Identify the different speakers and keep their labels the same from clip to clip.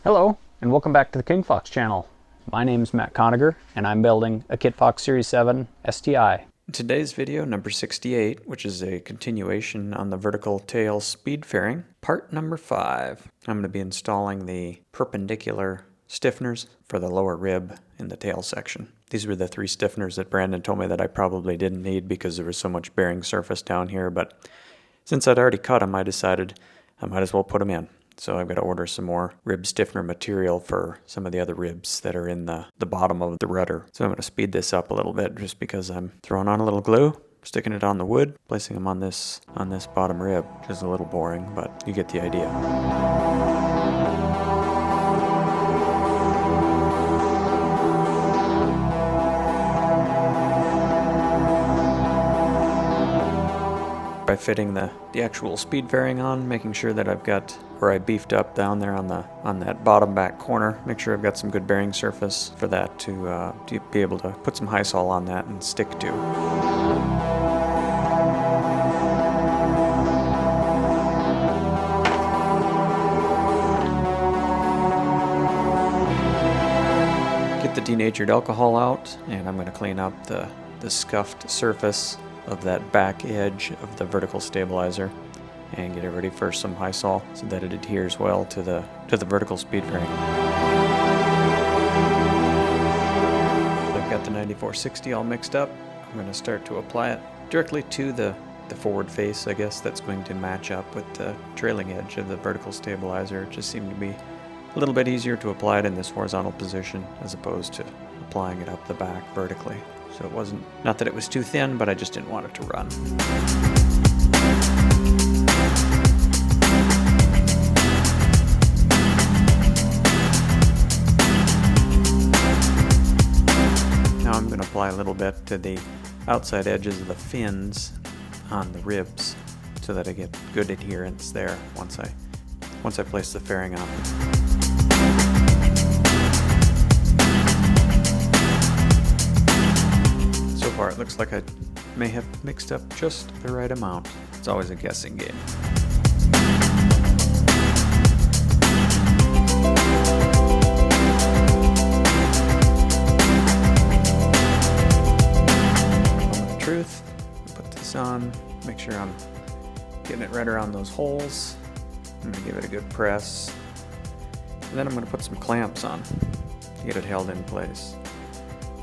Speaker 1: Hello, and welcome back to the King Fox channel. My name is Matt Conager, and I'm building a Kit Fox Series 7 STI.
Speaker 2: Today's video, number 68, which is a continuation on the vertical tail speed fairing, part number 5. I'm going to be installing the perpendicular stiffeners for the lower rib in the tail section. These were the 3 stiffeners that Brandon told me that I probably didn't need because there was so much bearing surface down here, but since I'd already cut them, I decided I might as well put them in. So I've got to order some more rib stiffener material for some of the other ribs that are in the bottom of the rudder. So I'm going to speed this up a little bit just because I'm throwing on a little glue, sticking it on the wood, placing them on this bottom rib, which is a little boring, but you get the idea. By fitting the actual speed fairing on, making sure that I've got where I beefed up down there on that bottom back corner, make sure I've got some good bearing surface for that to be able to put some high sol on that and stick to. Get the denatured alcohol out, and I'm going to clean up the scuffed surface of that back edge of the vertical stabilizer and get it ready for some high sol so that it adheres well to the vertical speed fairing. I've got the 9460 all mixed up. I'm going to start to apply it directly to the forward face, I guess, that's going to match up with the trailing edge of the vertical stabilizer. It just seemed to be a little bit easier to apply it in this horizontal position as opposed to applying it up the back vertically. So it wasn't, not that it was too thin, but I just didn't want it to run. Now I'm going to apply a little bit to the outside edges of the fins on the ribs so that I get good adherence there once I place the fairing on. So far it looks like I may have mixed up just the right amount. It's always a guessing game. Moment of truth. Put this on, make sure I'm getting it right around those holes. I'm going to give it a good press. And then I'm going to put some clamps on to get it held in place.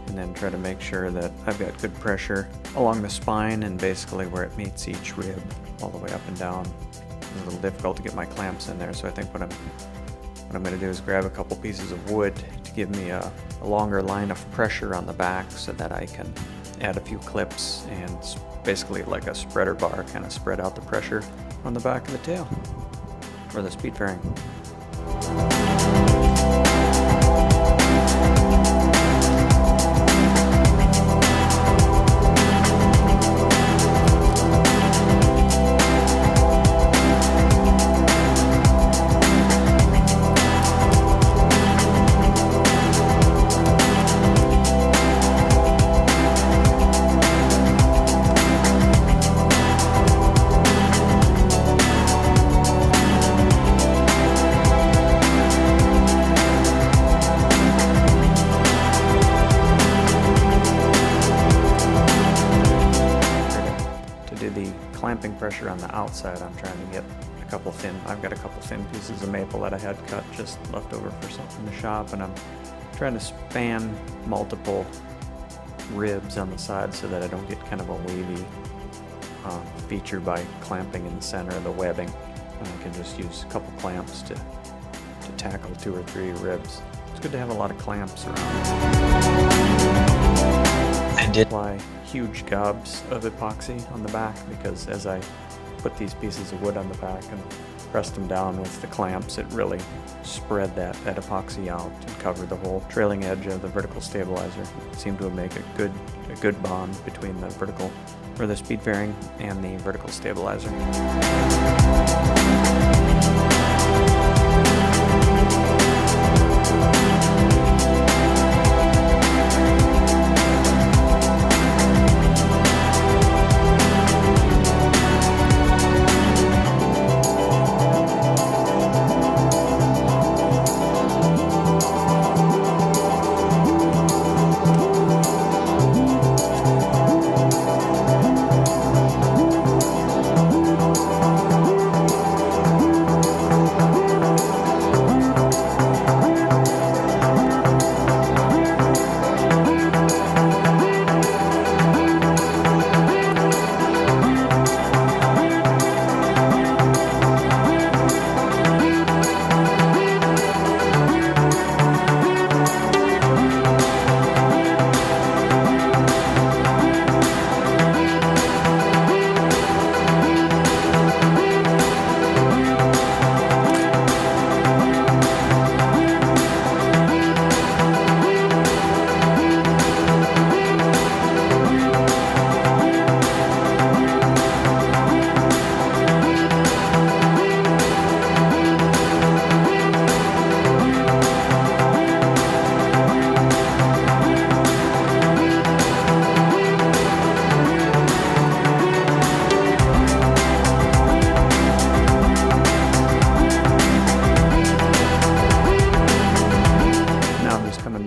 Speaker 2: And then try to make sure that I've got good pressure along the spine and basically where it meets each rib all the way up and down. It's a little difficult to get my clamps in there, so I think what I'm going to do is grab a couple pieces of wood to give me a longer line of pressure on the back so that I can add a few clips and basically like a spreader bar kind of spread out the pressure on the back of the tail or the speed fairing. Clamping pressure on the outside, I'm trying to get I've got a couple thin pieces of maple that I had cut just left over for something in the shop, and I'm trying to span multiple ribs on the side so that I don't get kind of a wavy feature by clamping in the center of the webbing. And I can just use a couple clamps to tackle 2 or 3 ribs. It's good to have a lot of clamps around. I did apply huge gobs of epoxy on the back because as I put these pieces of wood on the back and pressed them down with the clamps, it really spread that epoxy out and covered the whole trailing edge of the vertical stabilizer. It seemed to make a good bond between the vertical or the speed fairing and the vertical stabilizer.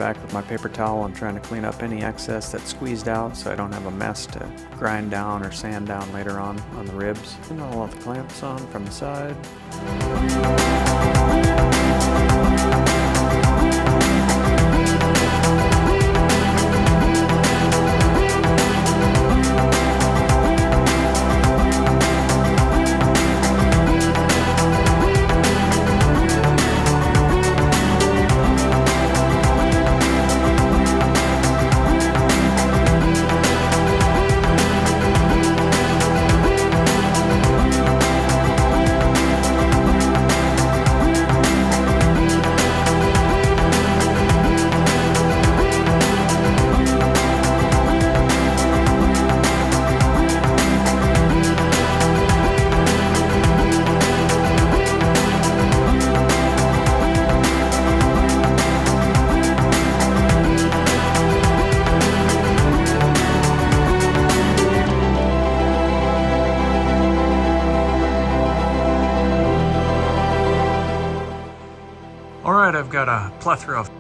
Speaker 2: back with my paper towel and trying to clean up any excess that's squeezed out so I don't have a mess to grind down or sand down later on the ribs. And all of the clamps on from the side. Alright, I've got a plethora of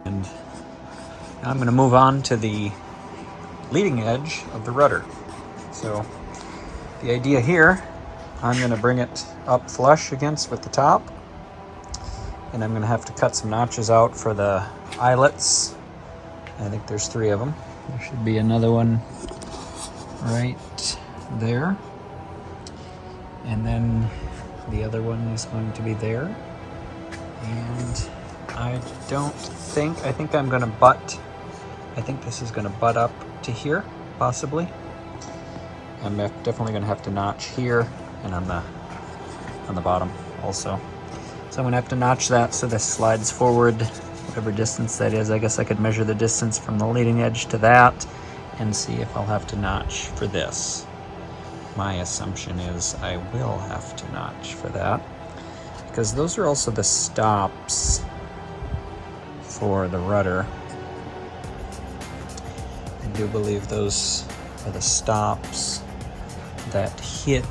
Speaker 1: And now I'm going to move on to the leading edge of the rudder. So the idea here, I'm going to bring it up flush against with the top, and I'm going to have to cut some notches out for the eyelets. I think there's 3 of them. There should be another one right there, and then the other one is going to be there. And I think I'm going to I think this is going to butt up to here, possibly. I'm definitely going to have to notch here and on the bottom also. So I'm going to have to notch that so this slides forward whatever distance that is. I guess I could measure the distance from the leading edge to that and see if I'll have to notch for this. My assumption is I will have to notch for that, because those are also the stops for the rudder. I do believe those are the stops that hit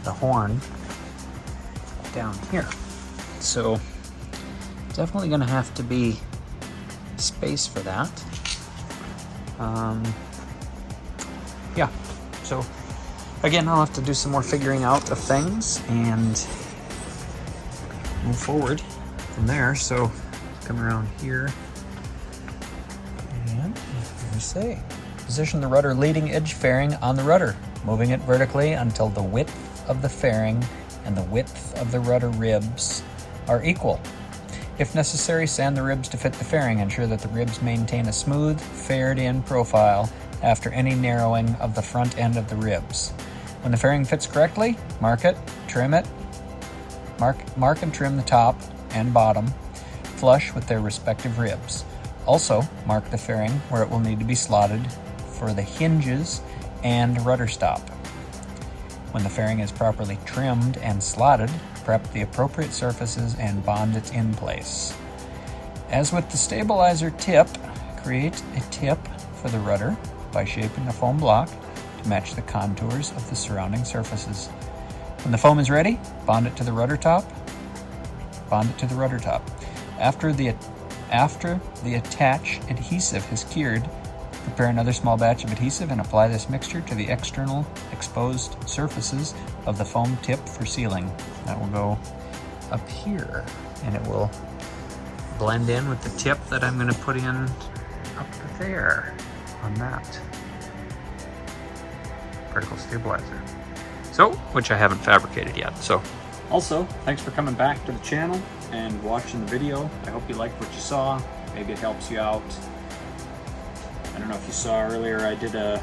Speaker 1: the horn down here. So definitely going to have to be space for that. Yeah, so again, I'll have to do some more figuring out of things and move forward from there. So come around here and we say, position the rudder leading edge fairing on the rudder, moving it vertically until the width of the fairing and the width of the rudder ribs are equal. If necessary, sand the ribs to fit the fairing. Ensure that the ribs maintain a smooth, faired-in profile after any narrowing of the front end of the ribs. When the fairing fits correctly, mark it, trim it, mark and trim the top and bottom flush with their respective ribs. Also, mark the fairing where it will need to be slotted for the hinges and rudder stop. When the fairing is properly trimmed and slotted, prep the appropriate surfaces and bond it in place. As with the stabilizer tip, create a tip for the rudder by shaping the foam block to match the contours of the surrounding surfaces. When the foam is ready, bond it to the rudder top. After the attach adhesive has cured, prepare another small batch of adhesive and apply this mixture to the external exposed surfaces of the foam tip for sealing. That will go up here and it will blend in with the tip that I'm going to put in up there on that vertical stabilizer. So, which I haven't fabricated yet. So Also, thanks for coming back to the channel and watching the video. I hope you liked what you saw. Maybe it helps you out. I don't know if you saw earlier, I did a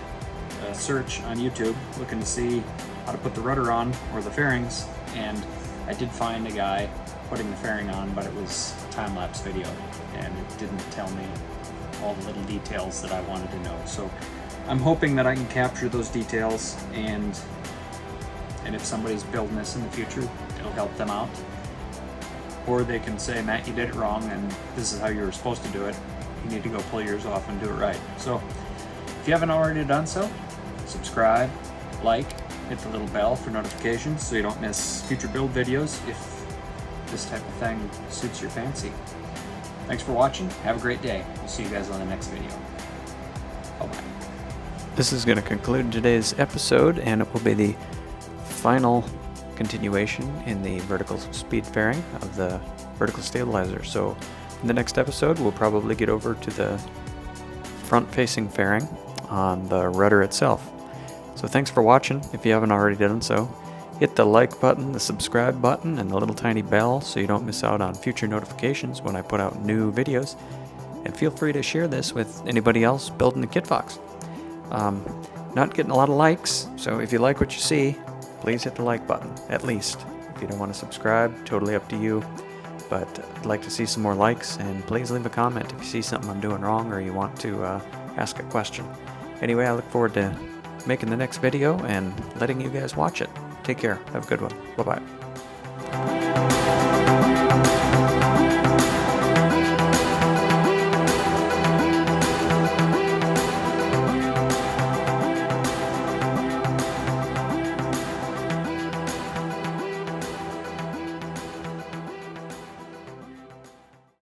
Speaker 1: search on YouTube looking to see how to put the rudder on or the fairings, and I did find a guy putting the fairing on, but it was a time-lapse video and it didn't tell me all the little details that I wanted to know. So I'm hoping that I can capture those details, and if somebody's building this in the future, it'll help them out. Or they can say, Matt, you did it wrong and this is how you were supposed to do it. You need to go pull yours off and do it right. So if you haven't already done so, subscribe, like, hit the little bell for notifications so you don't miss future build videos if this type of thing suits your fancy. Thanks for watching. Have a great day. We'll see you guys on the next video. Bye-bye.
Speaker 2: This is going to conclude today's episode, and it will be the final continuation in the vertical speed fairing of the vertical stabilizer. So in the next episode, we'll probably get over to the front-facing fairing on the rudder itself. So thanks for watching. If you haven't already done so, hit the like button, the subscribe button, and the little tiny bell so you don't miss out on future notifications when I put out new videos. And feel free to share this with anybody else building the KitFox. Not getting a lot of likes, so if you like what you see, please hit the like button, at least. If you don't want to subscribe, totally up to you. But I'd like to see some more likes, and please leave a comment if you see something I'm doing wrong or you want to ask a question. Anyway, I look forward to making the next video and letting you guys watch it. Take care. Have a good one. Bye-bye.